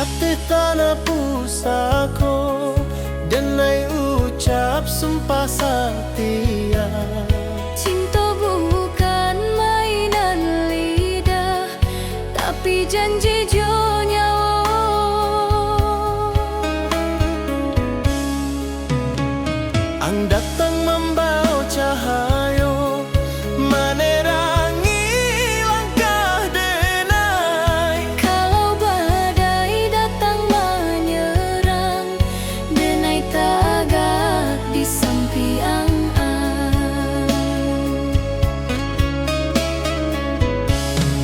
ate tanah pusako, denai ucap sumpah setia. Cinta bukan mainan lidah, tapi janji jo nyawa. Ang datang membawa cahayo, menerangi langkah denai. Kalau badai datang menyerang, denai tagak di sampiang.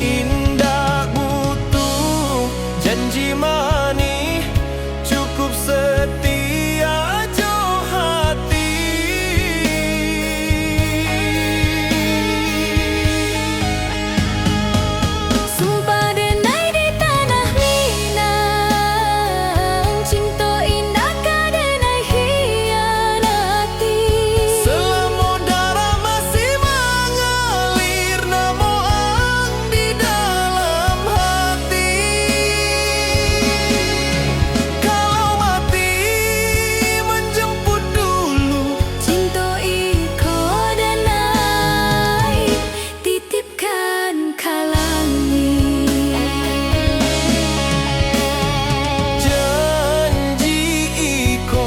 Indah butuh janji manis, cukup setia jo hati. Sumpah denai di tanah Minang, cinta indah ka denai hianati. Selama darah masih mengalir, namo ang di dalam hati. Kalau mati menjemput dulu, Cinta iko denai, titipkan kalangi. janji iko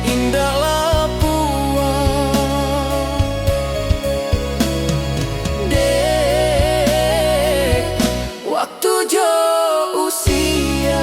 indah lapua. Dek, waktu jo usia.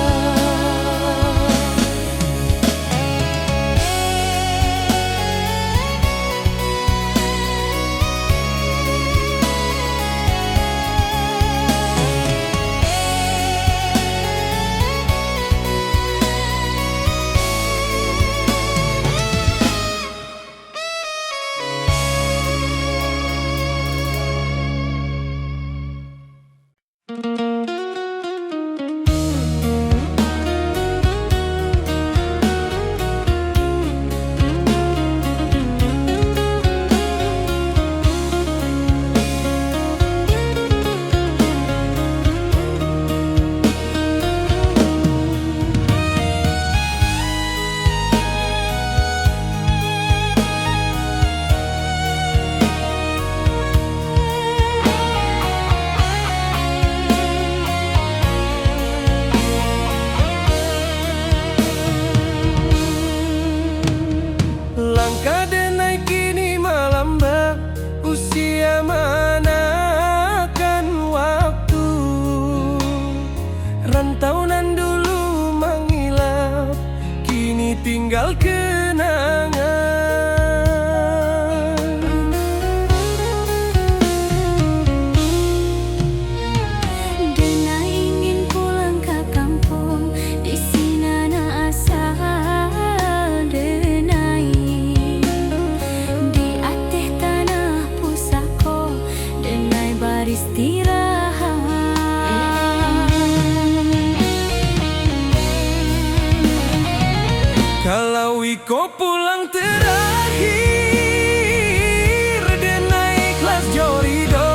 Langkah denai kini melambat, usia manakan waktu. Rantauan dulu mengilap, kini tinggal kenangan. Denai ingin pulang ke kampung, di sana asal denai. Di ateh tanah pusako, denai beristirahat. Kalau iko pulang terakhir, denai ikhlas jorido.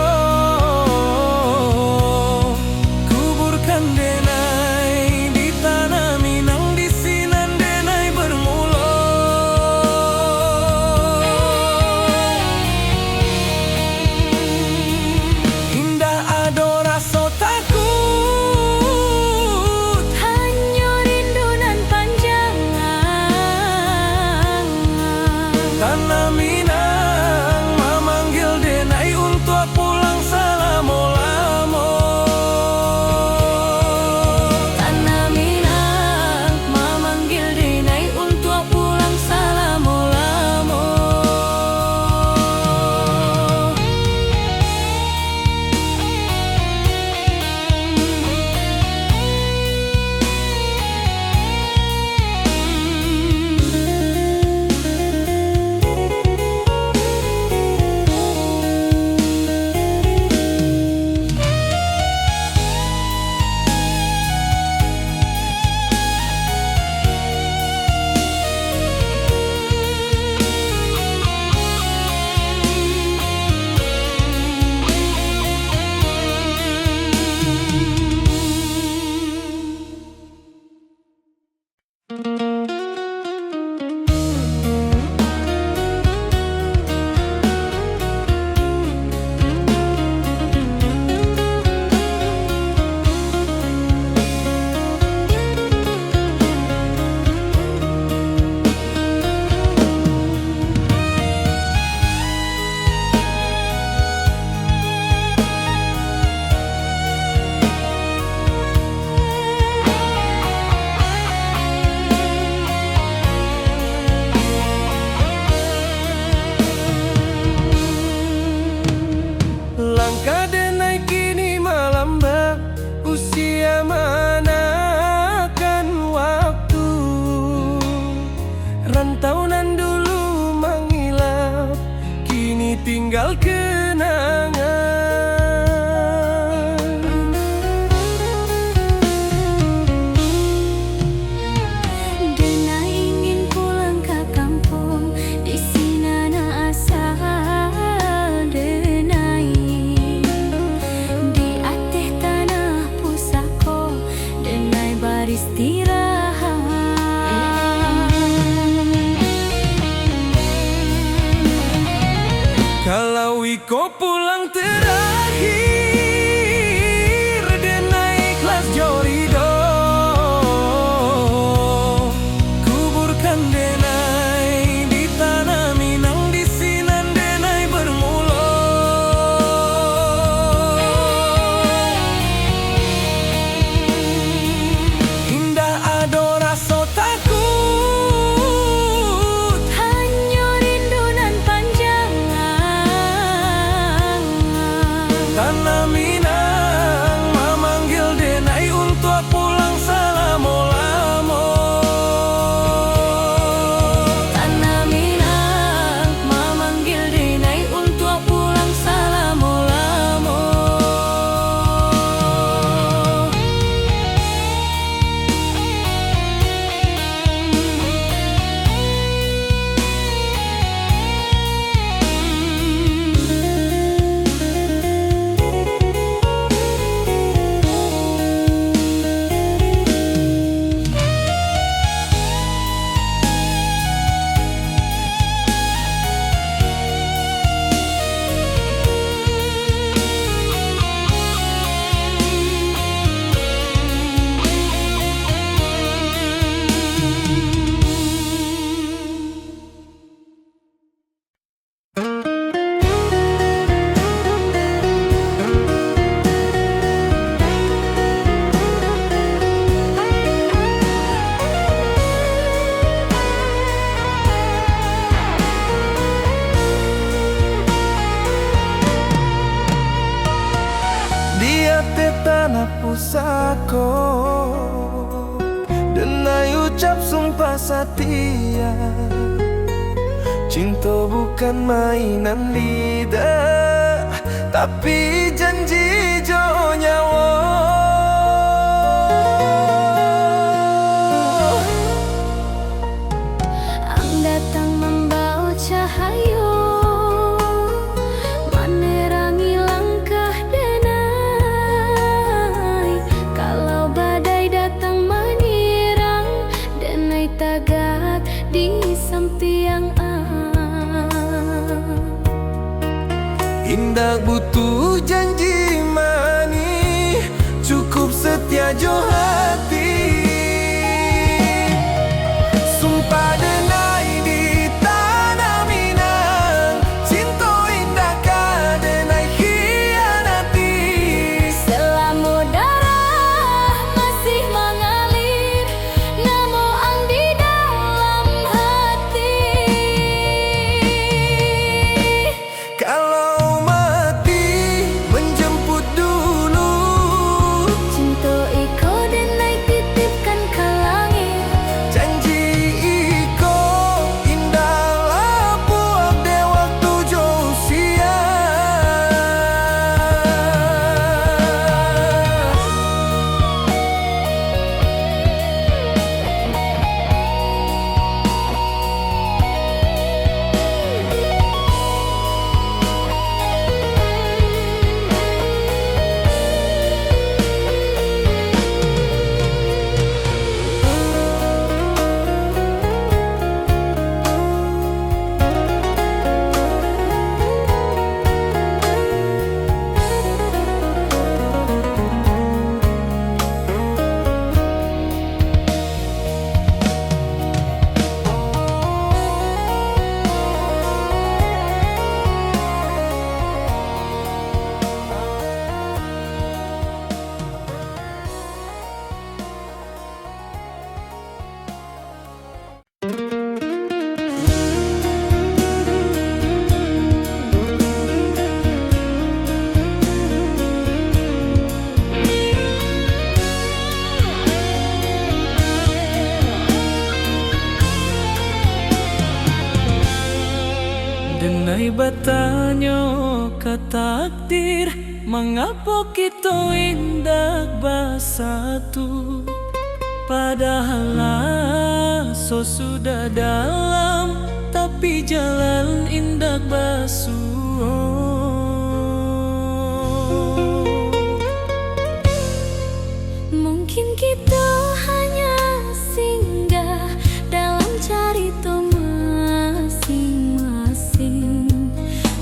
Kuburkan denai di tanah Minang, di sinan denai bermula. Indah ado rasa takut, Hanya rindu nan panjang. tanah Minang memanggil denai untuk pulang selama-lama. Tanah Minang memanggil denai untuk pulang selama-lama. tinggal kenangan. Denai ingin pulang ke kampung, di sini na asal denai. Di atas tanah pusako, denai beristirahat. Kalau Iko pulang terakhir, denai ikhlas jorido. Kuburkan denai di tanah Minang, di sinan denai bermula. Indah ado rasa takut, Hanya rindu nan panjang. tanah Minang memanggil denai untuk pulang selama-lama. Tanah Minang memanggil denai untuk pulang selama-lama. Dia te tanah pusako, denai ucap sumpah setia. Cinta bukan mainan lidah, tapi janji jo nyawa. Ang datang membawa cahaya, menerangi langkah denai. Kalau badai datang menyerang, denai tagak di samping Indah butuh janji mani, cukup setia jo hati. Sumpah denai di tanah Minang, cinta indah ka denai khianati. selama darah masih mengalir, namo ang di dalam hati. Kalau mati menjemput dulu, Cinta iko denai kita Denai batanyo ka takdir, mengapa kita indak bersatu? Padahal so sudah dalam, tapi jalan indak basuh. Mungkin kita hanya singgah dalam cerita masing-masing,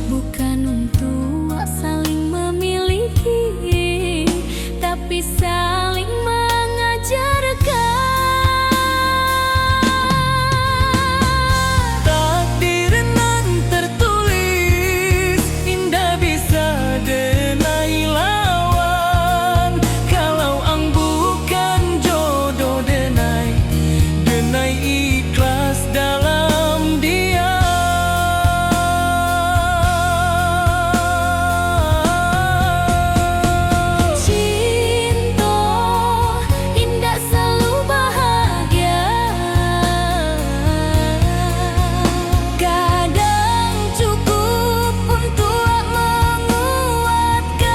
bukan untuk saling memiliki, tapi saling mengajarkan. Takdir nan tertulis indah bisa denai lawan. Kalau ang bukan jodoh denai, denai ikhlas dalam dia. Cinta indah selalu bahagia, kadang cukup untuk menguatkan.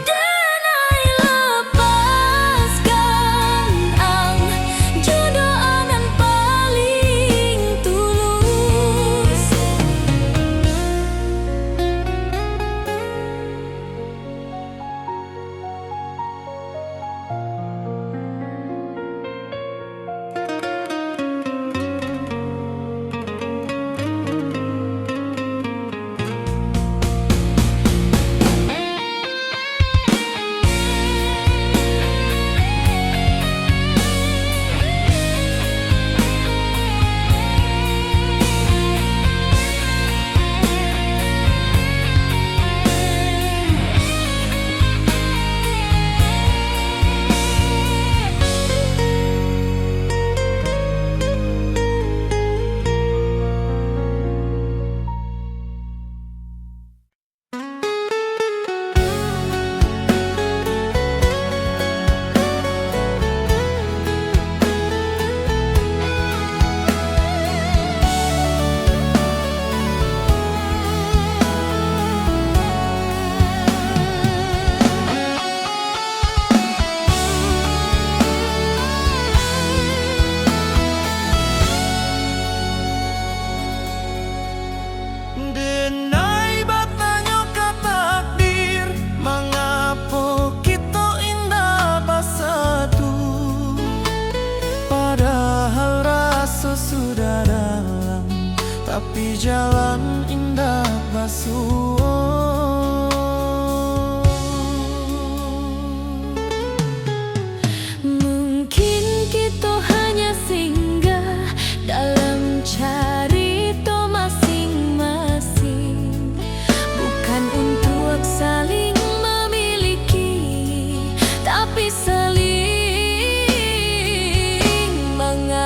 Denai lepaskan ang jodoh anan paling tulus. Denai batanyo ka takdir, mengapa kita indah bersatu? Padahal rasa sudah dalam, tapi jalan indah basuh. Mungkin kita hanya singgah dalam cerita masing-masing, bukan untuk saling memiliki, tapi saling mengajarkan.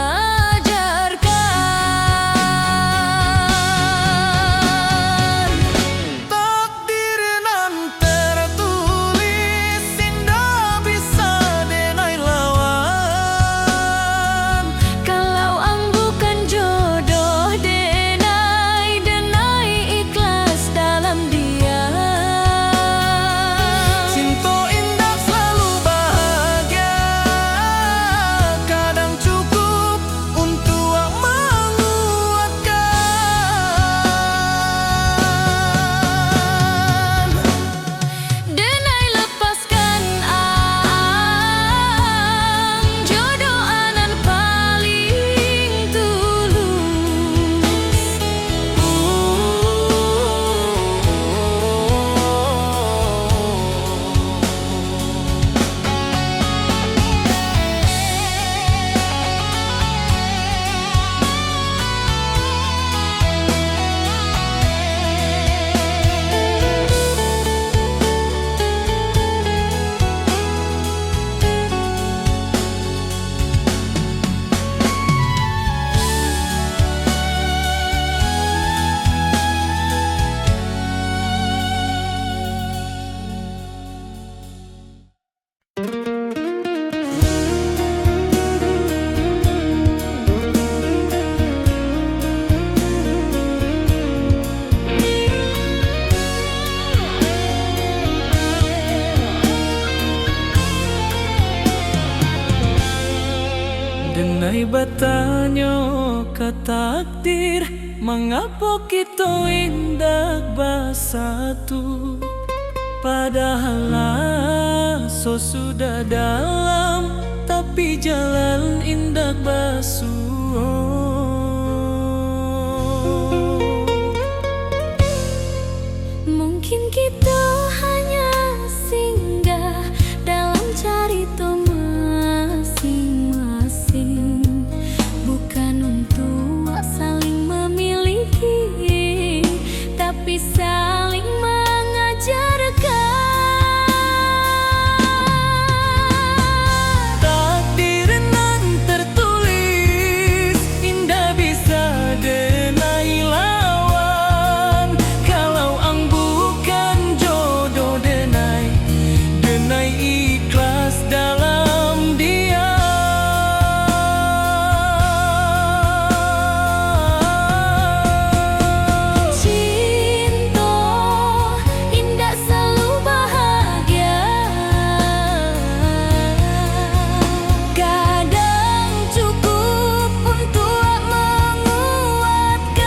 Denai batanyo ka takdir, mengapa kita indak bersatu? Padahal so sudah dalam, tapi jalan indak basuh. Mungkin kita hanya singgah dalam cerita masing-masing, bukan untuk saling memiliki, tapi saling mengajarkan. Takdir nan tertulis, indah bisa denai lawan. Kalau ang bukan jodoh denai, denai ikhlas dalam dia. Cinta indah selalu bahagia, kadang cukup untuk menguatkan.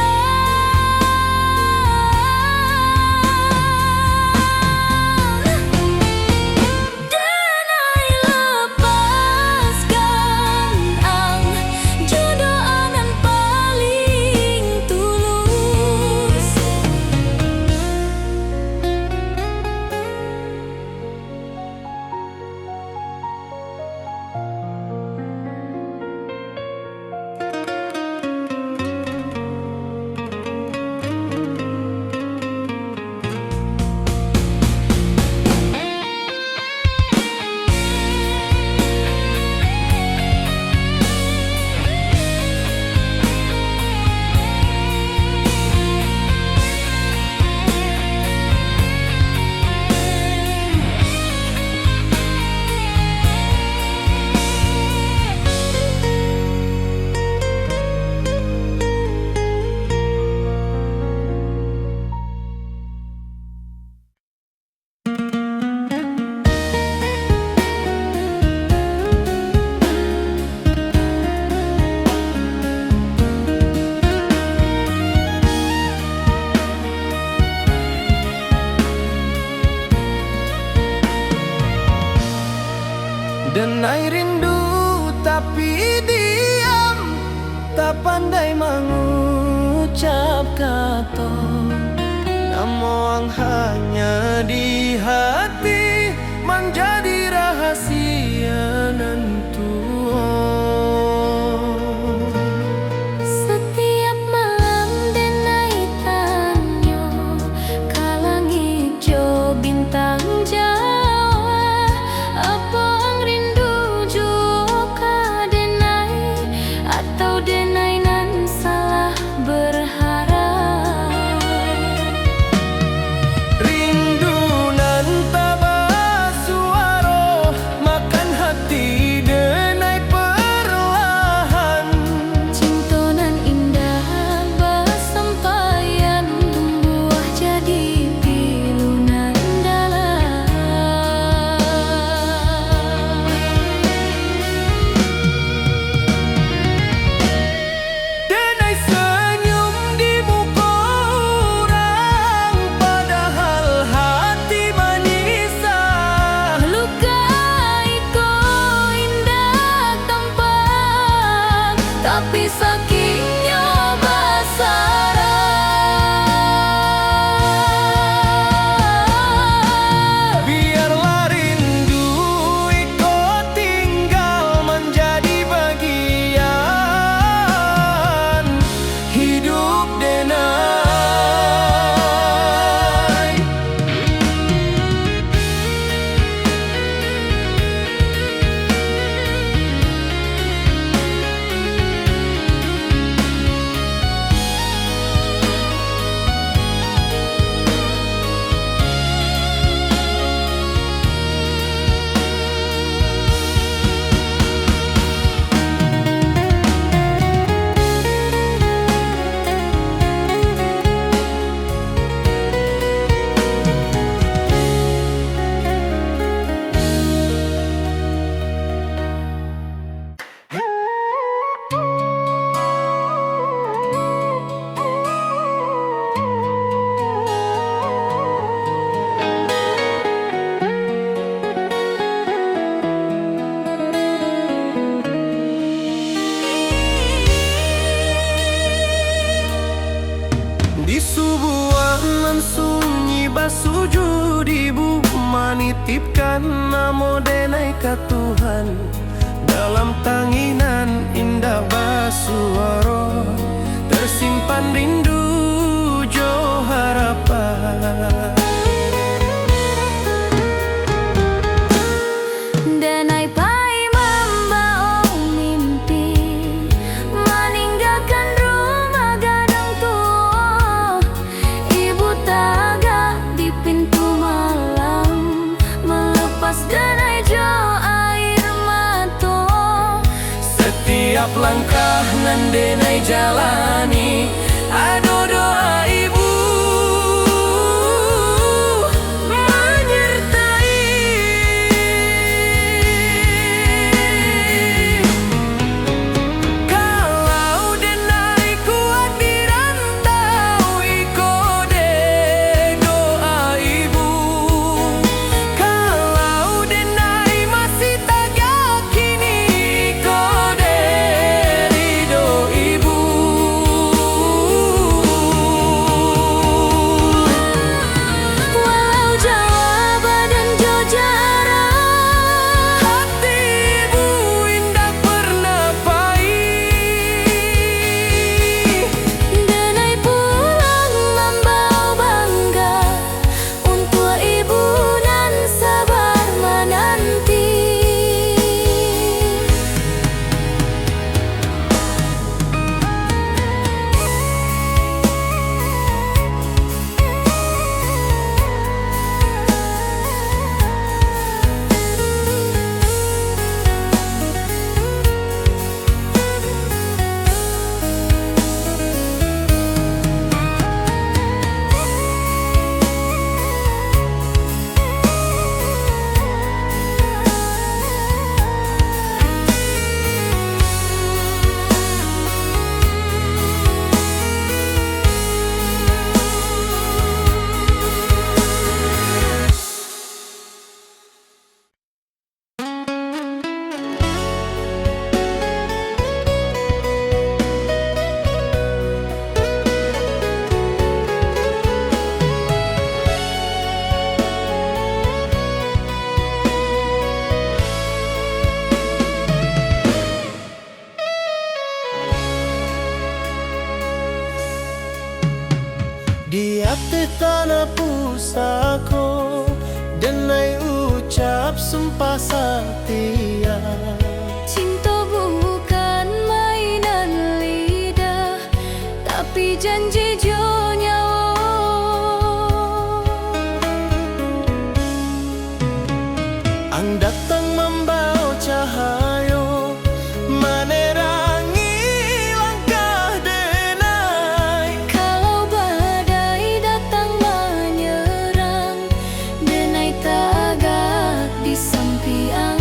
Denai lepaskan ang jodoh anan paling tulus. Denai rindu tapi diam, tak pandai mengucap kata. Namun hanya di hati, menjadi rahasia nentu. Setiap malam denai tanya ka langit jo bintang Jawa, apa ang rindu jo ka denai, atau denai nan salah berharap. Rindu nan tak basuaro, makan hati denai perlahan. Cinta nan indah bersampaian, tumbuh jadi pilu nan dalam. Denai senyum di muka orang, padahal hati menyisah. Melukai ko indah tampak, tapi sakitnya basarah. Biarlah rindu ikut tinggal, menjadi bagian hidup denai. titipkan namo denai ka Tuhan, dalam tanginan indah basuara tersimpan rindu jo harapan. Denai pai membawa mimpi, meninggalkan rumah gadang tua. Ibu taga di pintu malam, melepas denai jo air mata. Setiap langkah nan denai jalani, ado doa ibu menyertai. Kalau denai kuat di rantau, iko de doa ibu. Kalau denai masih tak yakini, iko de ridho ibu. Walau jauh badan jo jarak, Hati ibu indah pernah pahit. denai pulang membawa bangga untuk ibu dan sabar menanti. Di hati tanah pusako, denai ucap sumpah setia. Cinta bukan mainan lidah, tapi janji jo nyawa. Ang datang membawa cahayo, menerangi langkah denai. Kalau badai datang menyerang, denai tagak di sampiang.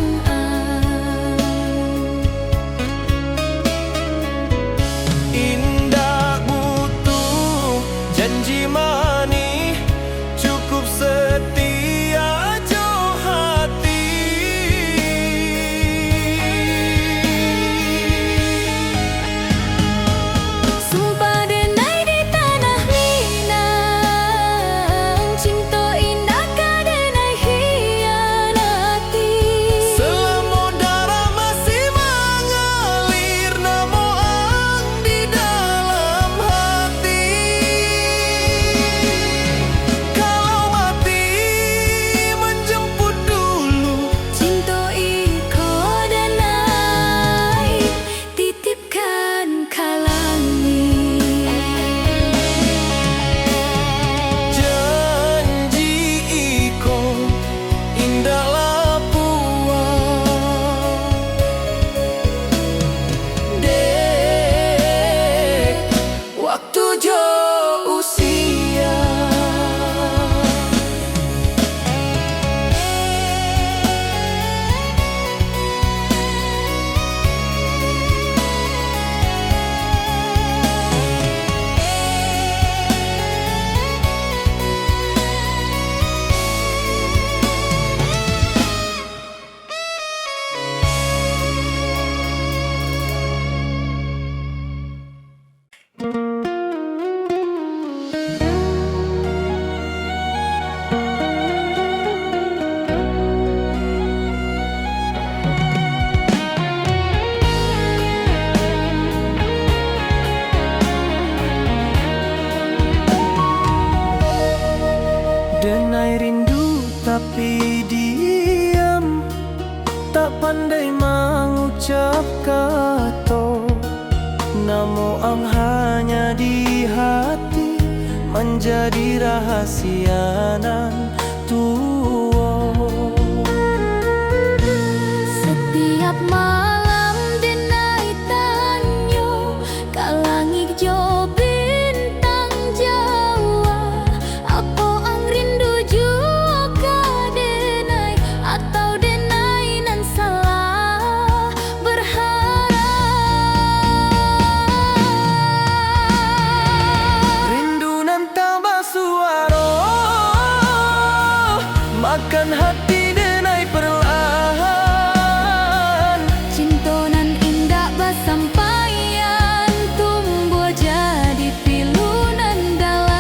Indah butuh ucap kata, namo ang hanya di hati, menjadi rahasia nan tua. Setiap malam denai tanyo kalangit jo bintang Jawa. Apa ang rindu juga denai atau denai nan salah berharap. Rindu nan tambah suara, makan hati denai perlahan. Cinta nan indah basampaian tumbuh jadi pilu nan dalam.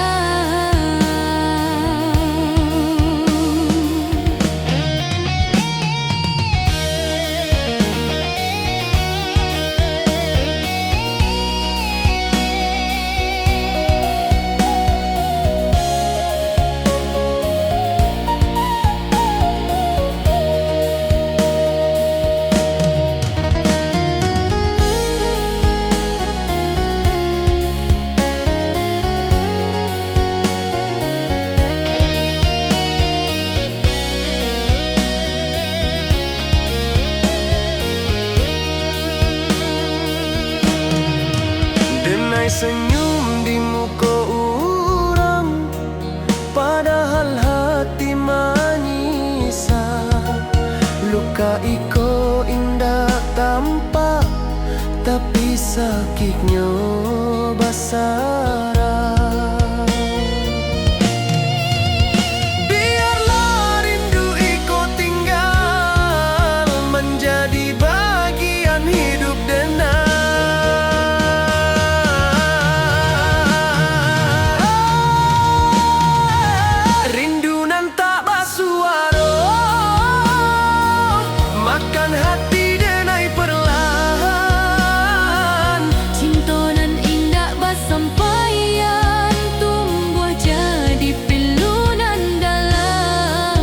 Denai senyum di muka orang, padahal hati menyisal. Luka iko indah tampak, tapi sakitnya basara. Biarlah rindu iko tinggal, menjadi bagian hidup denai. Rindu nan tak bersuara, makan hati denai perlahan. Cinta nan indah basampaian tumbuh jadi pilu nan dalam.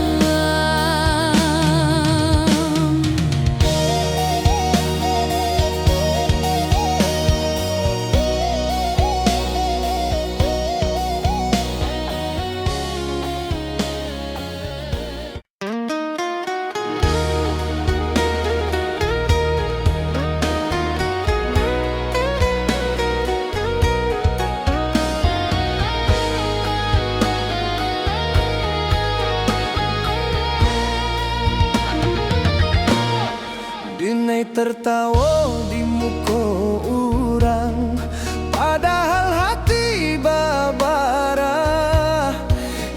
Denai tertawa di muka orang, padahal hati babara.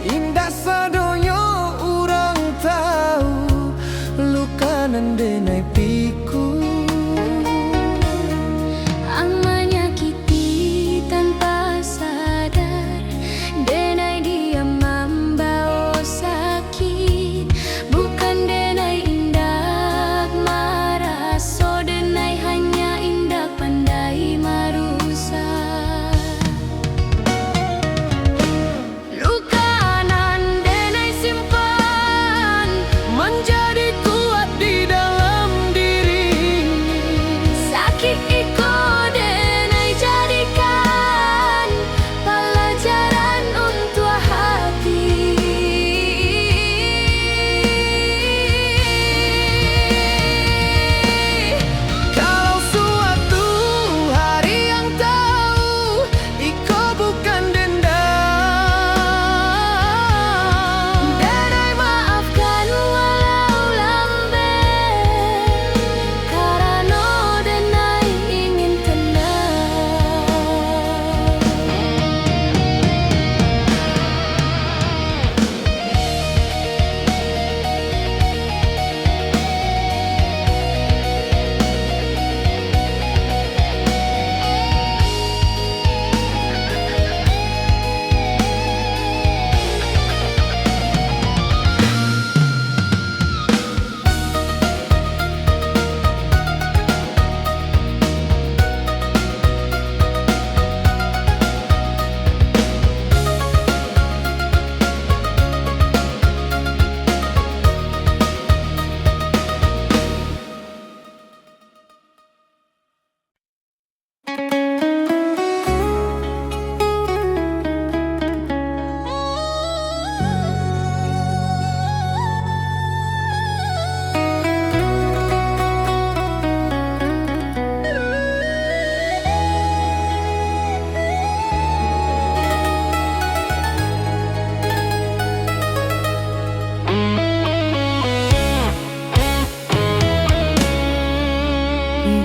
Indah sadonya orang tahu, luka nan denai pikul. Ang menyakiti tanpa sadar, denai dia membawa sakit. Bukan denai indah marah, so denai hanya indah pandai marusak. Luka nan denai simpan, Menjadi kuat di dalam diri. sakit iko denai jadikan pelajaran untuk hati. Kalau suatu hari yang tahu, iko bukan dendam. Denai maafkan walau lambat, karena denai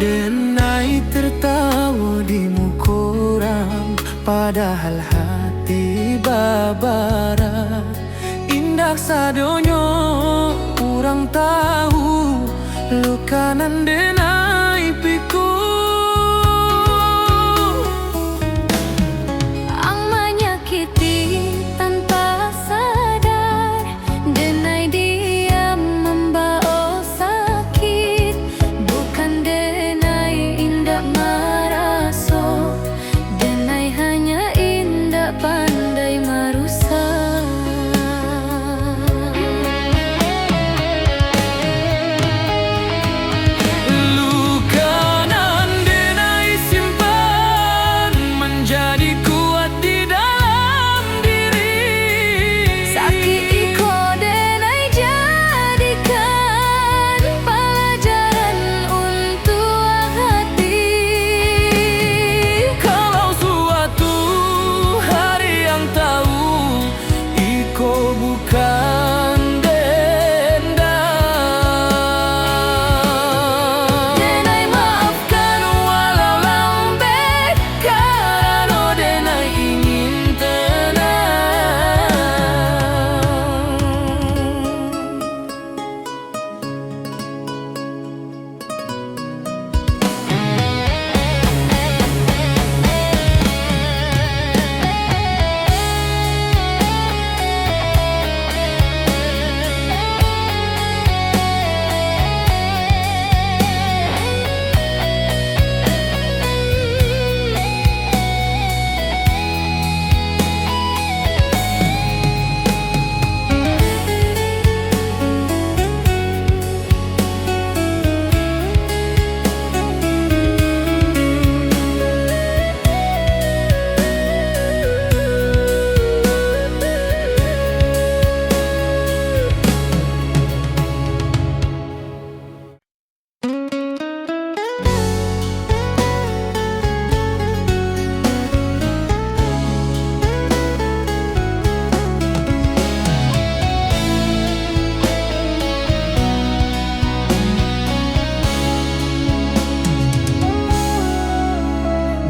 Denai tertawa di mukorang, padahal hati babara. Indah sadonyo kurang tahu, lukanan denai piku. Ang menyakiti tanpa sadar, denai diam membawa sakit. Bukan denai indak maraso, denai hanya indak pandai marusak. Lukanan denai simpan menjadi kuat di dalam diri. Sakit iko denai jadikan pelajaran untuk hati. Kalau suatu hari yang tahu iko bukan dendam. Denai maafkan Walau lambat karena denai ingin tenang.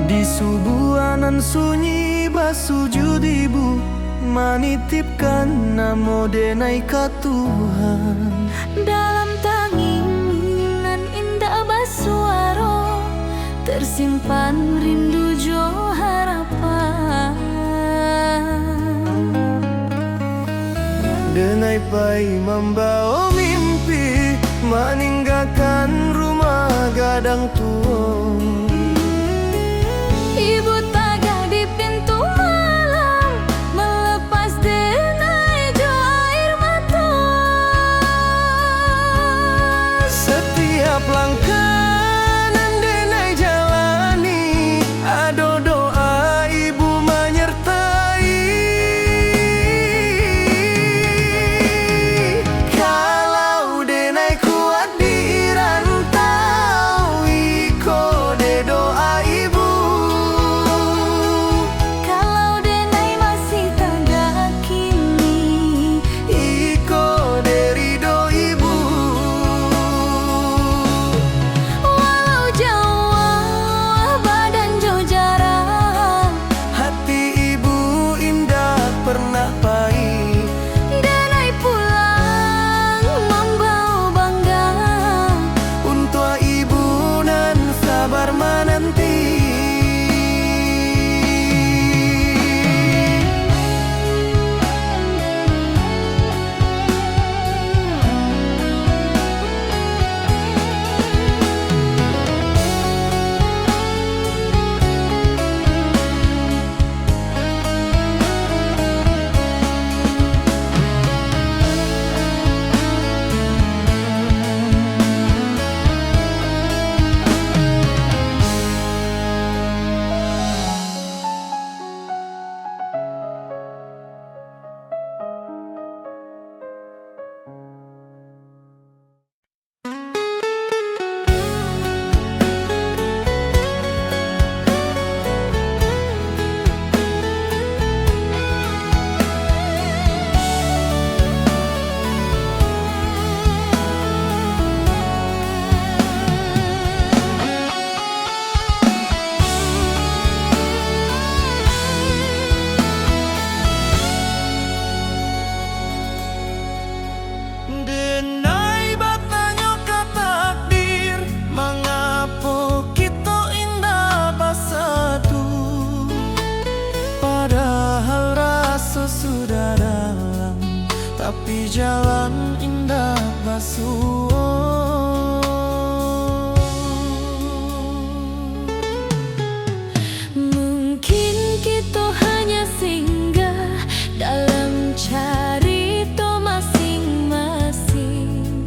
Di subuhanan sunyi basujud ibu, manitipkan namo denai ka Tuhan. dalam tanginan indah basuaro, tersimpan rindu jo harapan. Denai pai membawa mimpi, meninggalkan rumah gadang tua. Ibu tagah di pintu malam, melepas denai jo air mata. Setiap langkah nan denai jalani, ado doa ibu menyertai. Kalau denai kuat di rantau, iko denai jalan indah basuh. Mungkin kita hanya singgah dalam cerita masing-masing,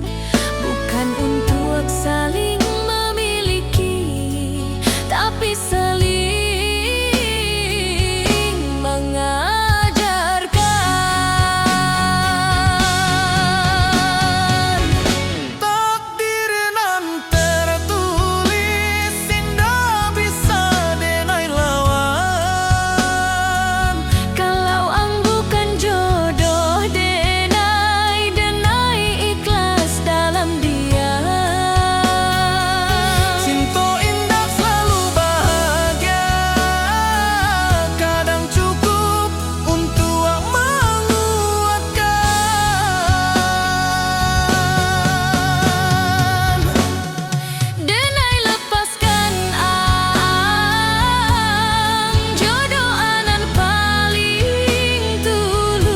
bukan untuk saling memiliki, tapi saling mengajarkan. Takdir nan tertulis indah bisa denai lawan. Kalau ang bukan jodoh, denai ikhlas dalam dia. Cinta indah selalu bahagia, kadang cukup untuk menguatkan. Denai lepaskan ang jodoh anan paling tulus.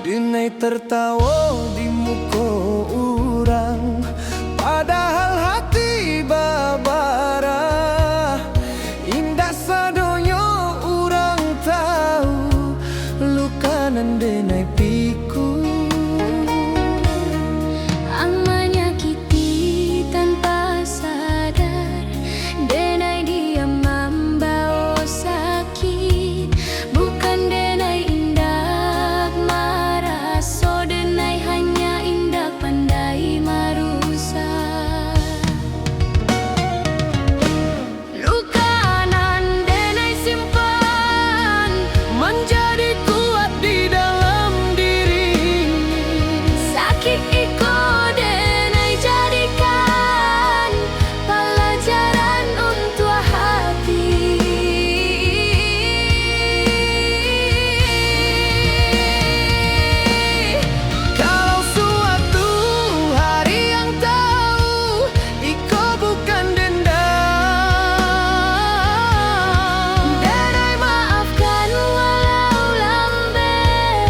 Denai tertawa di muka orang, padahal hati babara. Indah sadonya orang tahu, luka nan denai pikul. Ang menyakiti tanpa sadar, denai dia membawa sakit, bukan denai indah marah, so denai hanya indah pandai marusak. Luka nan denai simpan Menjadi kuat di dalam diri. sakit iko denai jadikan pelajaran untuk hati. Kalau suatu hari yang tahu iko bukan dendam, Denai maafkan walau lambat,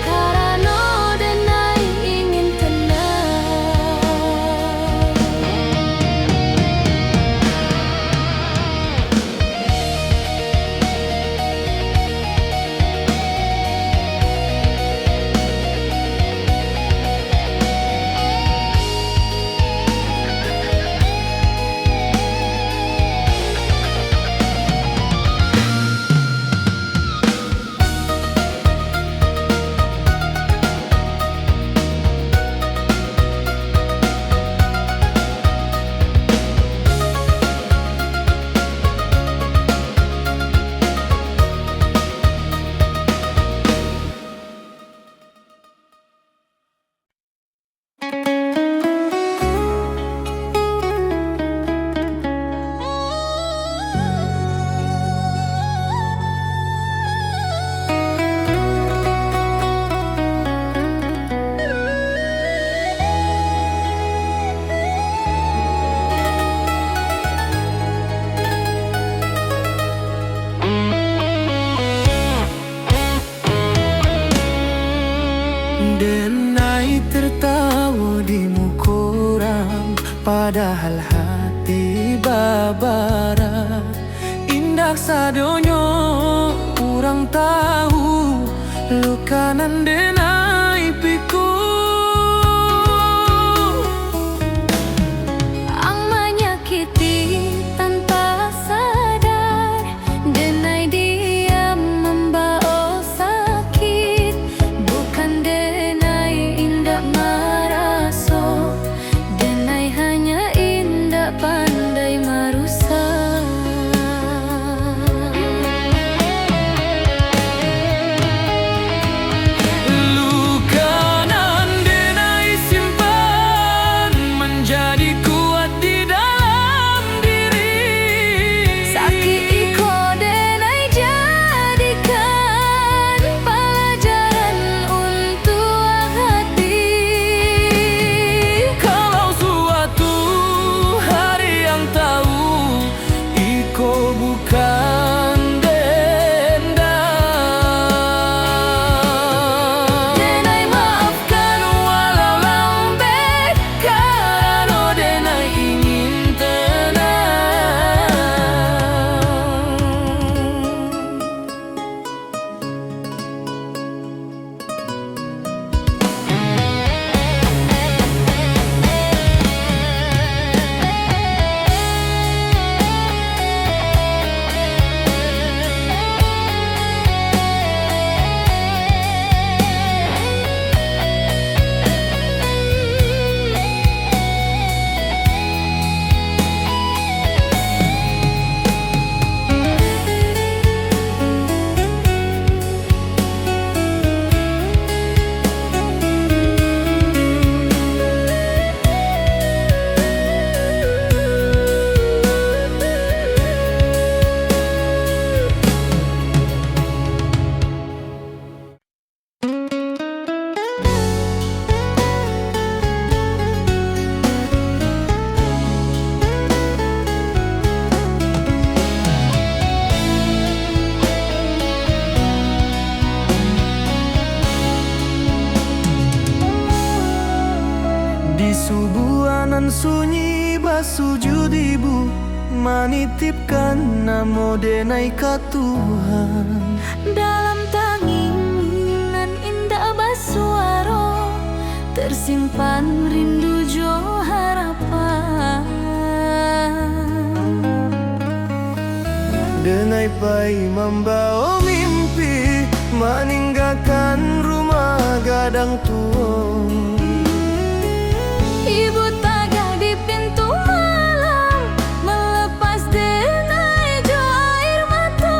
karena denai ingin tenang. Denai tertawa di muka orang, padahal hati babara. Indah sadonyo orang tahu, luka nan denai pikul. nan sunyi basujud ibu, manitipkan namo denai ka Tuhan. Dalam tanginan indah basuaro, tersimpan rindu jo harapan. Denai pai membawa mimpi, meninggalkan rumah gadang tua. Ibu tagah di pintu malam, melepas denai jo air mata.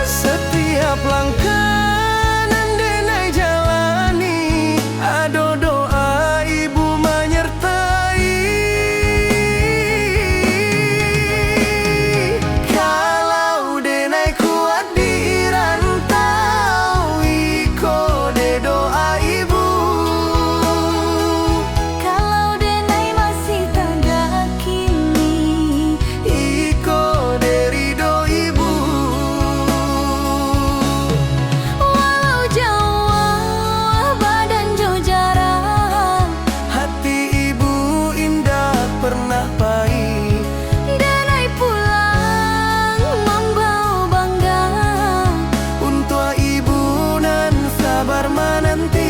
Setiap langkah nan denai jalani, ado doa ibu menyertai. Kalau denai kuat di rantau, iko de doa ibu. Kalau denai masih tagah kini, Iko de ridho ibu. walau jauh badan jo jarak, Hati ibu indah pernah pahit. denai pulang membawa bangga. Untuk ibu nan sabar menanti.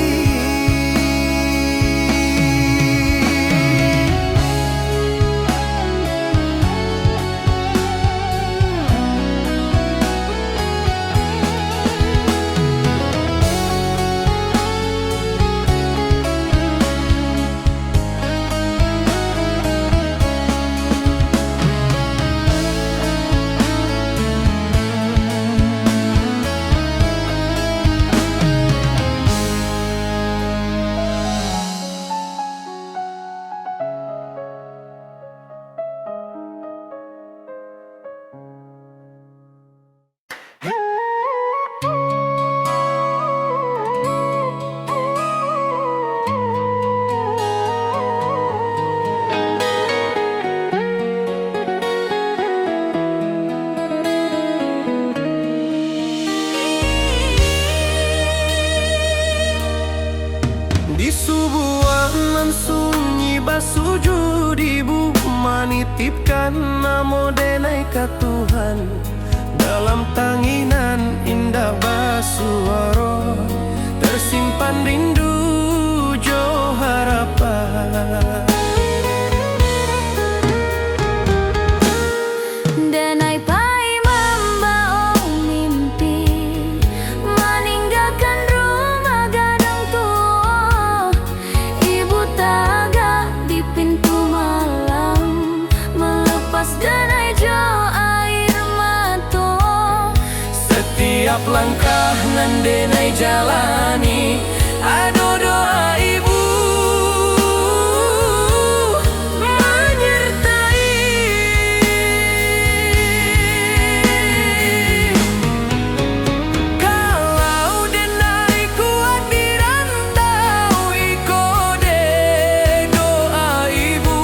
Di sebuah nan sunyi basujud ibu, manitipkan namo denai ka Tuhan. Dalam tanginan indah basuaro, tersimpan rindu jo harapan. Denai pai membawa mimpi, meninggalkan rumah gadang tua. Ibu tagah di pintu malam, melepas denai jo air mata. Setiap langkah nan denai jalani, ado doa ibu menyertai. Kalau denai kuat di rantau, iko de doa ibu.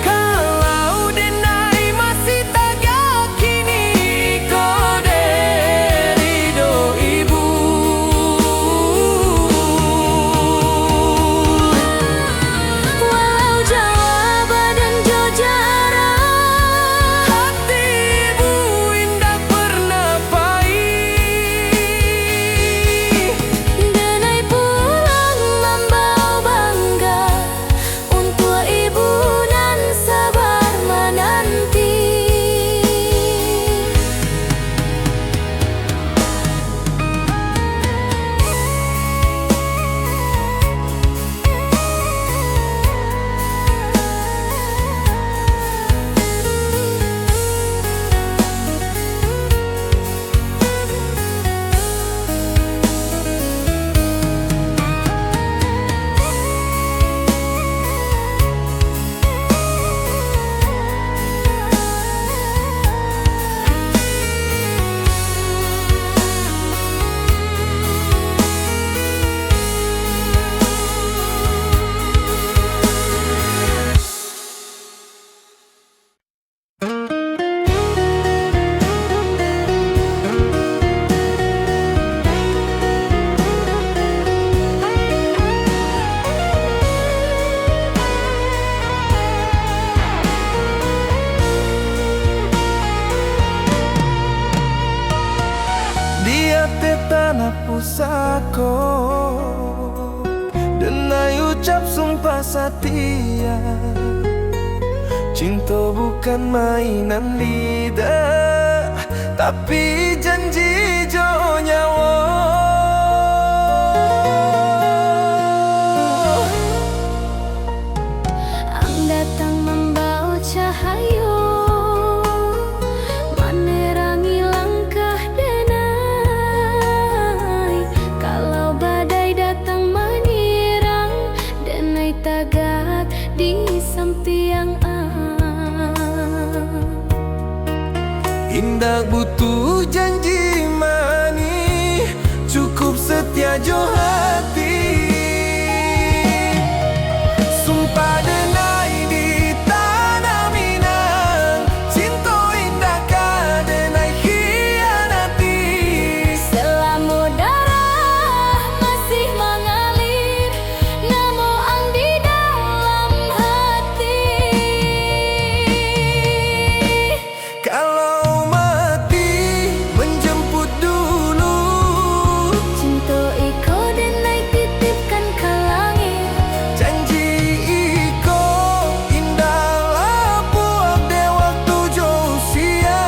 Kalau denai masih tagah kini, iko de ridho ibu. pusako, denai ucap sumpah setia. Cinta bukan mainan lidah, tapi janji jo nyawa. Ang datang membawa cahaya, menerangi langkah denai. Kalau badai datang menyerang, denai tagak di samping Indah butuh janji manis, cukup setia jo hati. Sumpah denai di tanah Minang, cinta indah ka denai khianati. selama darah masih mengalir, namo ang di dalam hati. Kalau mati menjemput dulu, Cinta iko denai titipkan ke langit. janji iko indah buat de waktu jo usia.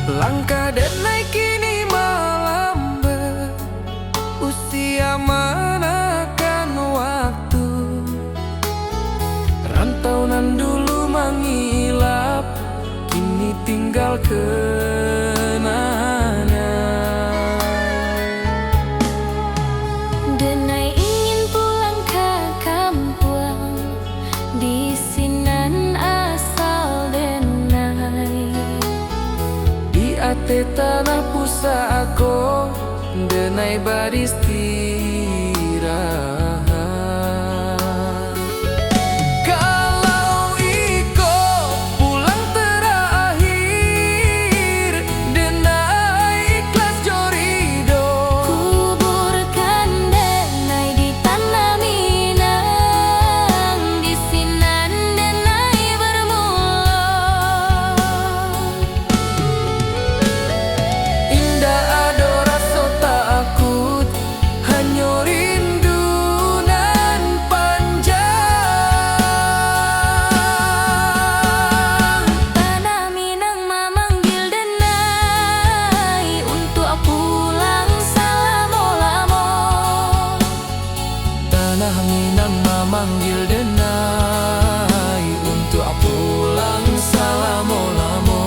Langkah denai kini melambat, usia manakan waktu. Rantauan dulu mengilap, kini tinggal kenangan. Denai ingin pulang ke kampung, di sinan asal denai. Di ate tanah pusako, denai beristirahat. Kalau iko pulang terakhir, denai ikhlas jorido. Kuburkan denai di tanah Minang, di sinan denai bermula. Indah ado rasa takut, hanya rindu nan panjang. Tanah Minang memanggil denai untuk pulang selama-lama. Tanah Minang memanggil denai untuk pulang selama-lama.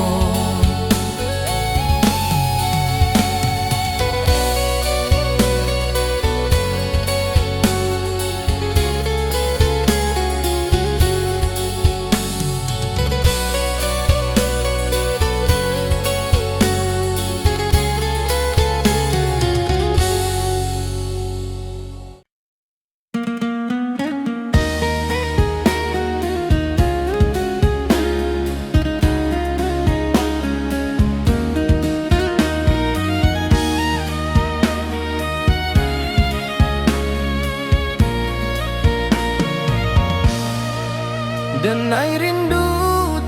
Denai rindu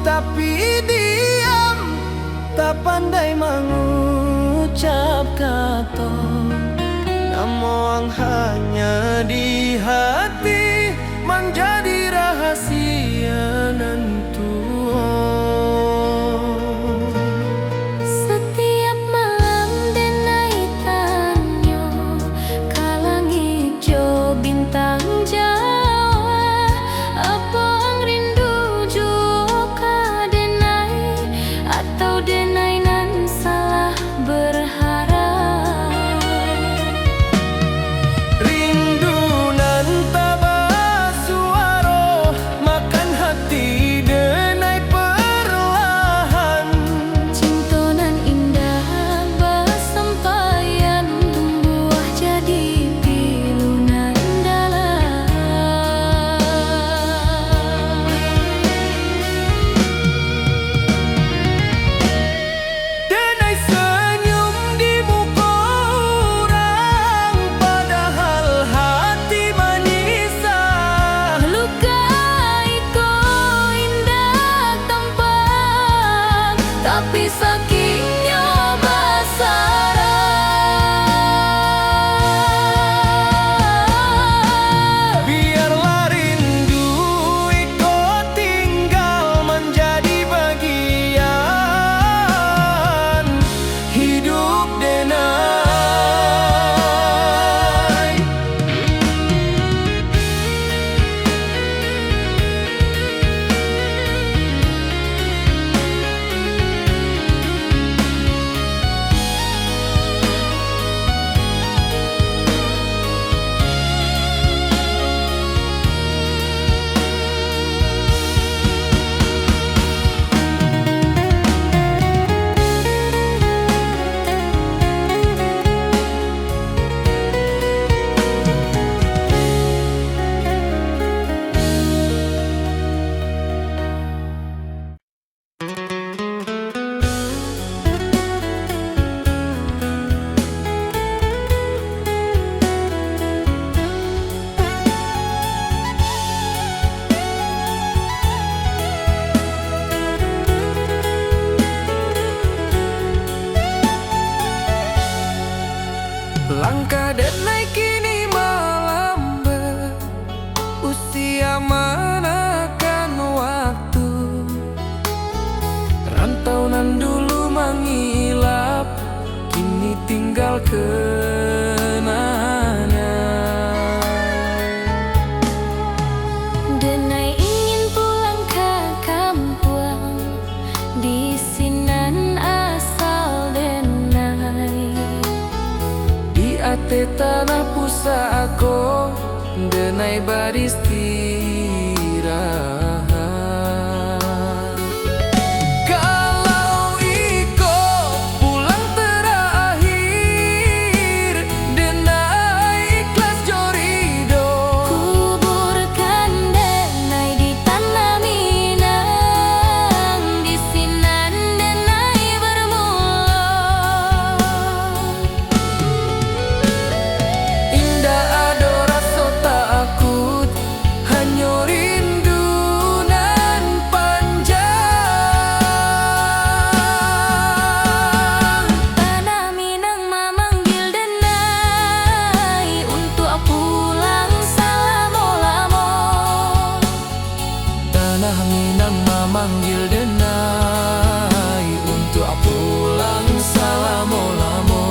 tapi diam, tak pandai mengucap kata. namun hanya di hati menjadi rahasia nanti. Setiap malam denai tanyo kalangi jo bintang Jawa, apa ang rindu juga denai atau denai nan salah berharap. Rindu nan tabasuaro makan hati denai perlahan. Cinta nan indah bersampaian tumbuh jadi pilu nan dalam. Denai senyum di muka orang, padahal hati menyisah. Melukai ko indah tampak, tapi sakitnya basarah. Biarlah rindu ikut tinggal menjadi bagian hidup denai. Langkah denai kini melambat, usia menekan waktu. Rantau nan dulu mengilap, kini tinggal kenangan. Denai ingin pulang ke kampung, di sinan asal denai. Di ate tanah pusako, denai beristirahat. Kalau iko pulang terakhir, denai ikhlas jorido. Kuburkan denai di tanah Minang, di sinan denai bermula. Indah ado rasa takut, hanya rindu nan panjang. Tanah Minang memanggil denai untuk pulang selama-lama. Tanah Minang memanggil denai untuk pulang selama-lama.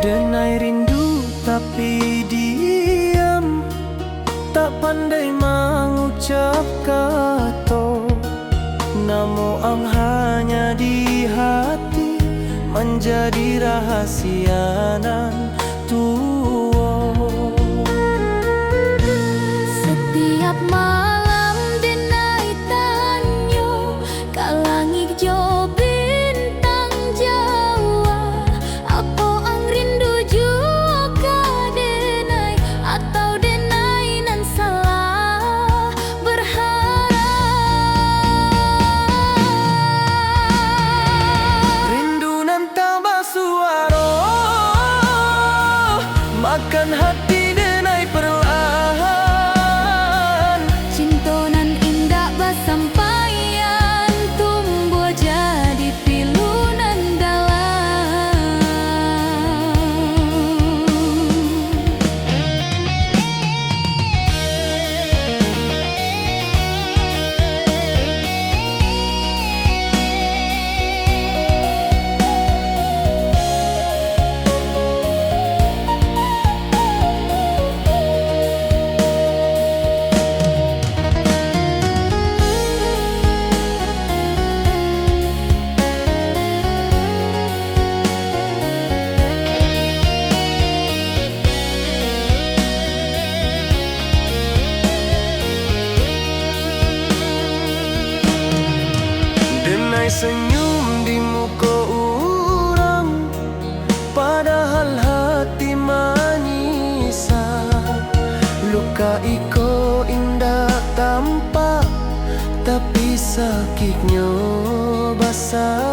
Denai rindu tapi diam, tak pandai mengucap kata. Namun hanya di hati menjadi rahasia nan tua. Setiap Luluhkan hati denai perlahan. Cinta nan indah basampaian tumbuh jadi pilu nan dalam. Denai senyum di muka orang, padahal hati manisa. Luka iko indah tampak, tapi sakitnya basah.